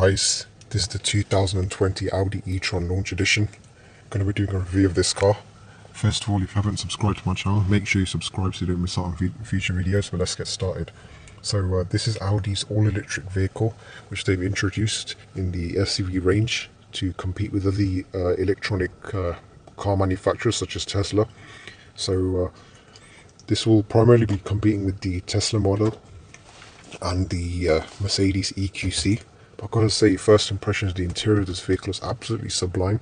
guys, this is the 2020 Audi E Tron launch edition. I'm going to be doing a review of this car. First of all, if you haven't subscribed to my channel, make sure you subscribe so you don't miss out on future videos. But let's get started. So this is Audi's all-electric vehicle, which they've introduced in the SUV range to compete with other electronic car manufacturers such as Tesla. So this will primarily be competing with the Tesla model and the Mercedes EQC. But I've got to say, first impressions, the interior of this vehicle is absolutely sublime.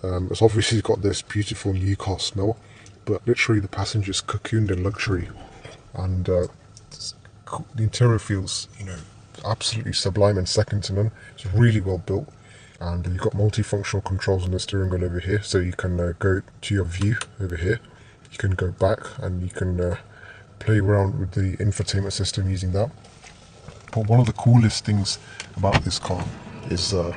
It's obviously got this beautiful new car smell, but literally the passenger's cocooned in luxury, and the interior feels, absolutely sublime and second to none. It's really well built, and you've got multifunctional controls on the steering wheel over here, so you can go to your view over here. You can go back and you can play around with the infotainment system using that. But one of the coolest things about this car is that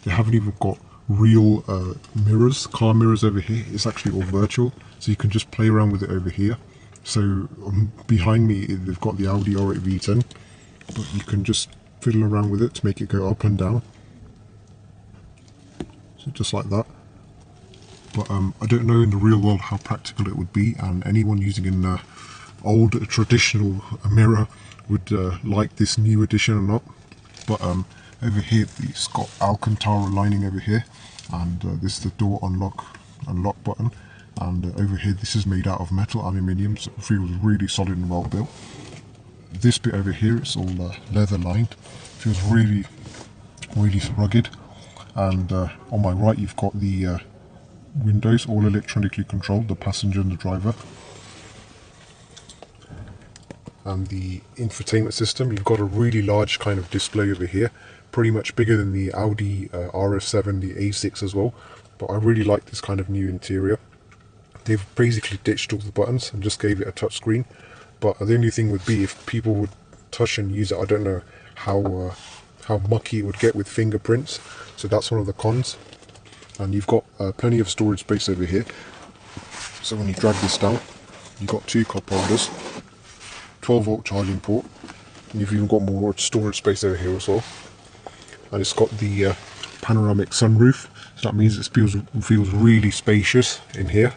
they haven't even got real mirrors, car mirrors over here. It's actually all virtual, so you can just play around with it over here. So behind me, they've got the Audi E V10, but you can just fiddle around with it to make it go up and down. So just like that. But I don't know in the real world how practical it would be, and anyone using an old traditional mirror would like this new edition or not. But over here, it's got Alcantara lining over here, and this is the door unlock button. And over here, this is made out of metal aluminium, so it feels really solid and well built. This bit over here, it's all leather lined. Feels really, really rugged. And on my right, you've got the windows, all electronically controlled, the passenger and the driver. And the infotainment system, you've got a really large kind of display over here, pretty much bigger than the Audi RS7, the A6 as well. But I really like this kind of new interior. They've basically ditched all the buttons and just gave it a touch screen. But the only thing would be if people would touch and use it, I don't know how mucky it would get with fingerprints. So that's one of the cons. And you've got plenty of storage space over here. So when you drag this down, you've got two cup holders, 12-volt charging port, and you've even got more storage space over here as well. And it's got the panoramic sunroof, so that means it feels really spacious in here.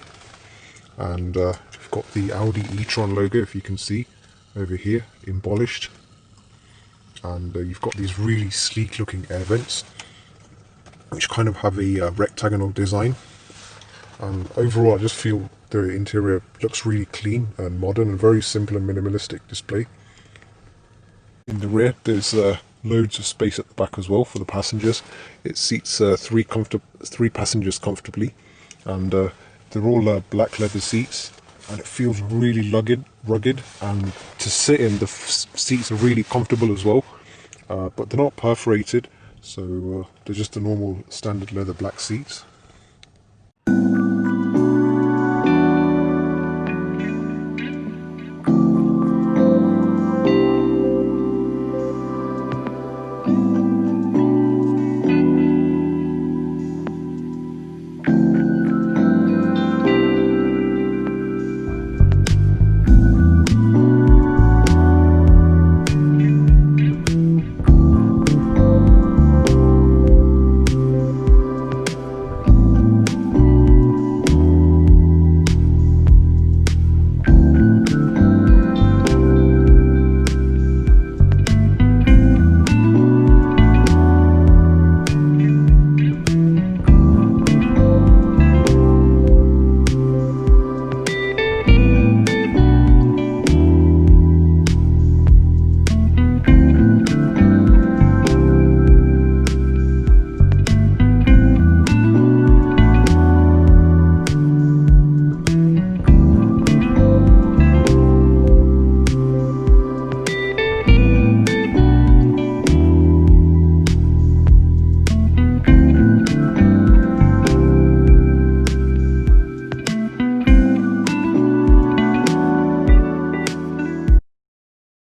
And you've got the Audi E Tron logo, if you can see, over here, embellished. And you've got these really sleek looking air vents, which kind of have a rectagonal design. And overall, I just feel the interior looks really clean and modern and very simple and minimalistic display. In the rear, there's loads of space at the back as well for the passengers. It seats three passengers comfortably, and they're all black leather seats, and it feels really rugged, and to sit in, the seats are really comfortable as well. But they're not perforated, so they're just the normal standard leather black seats.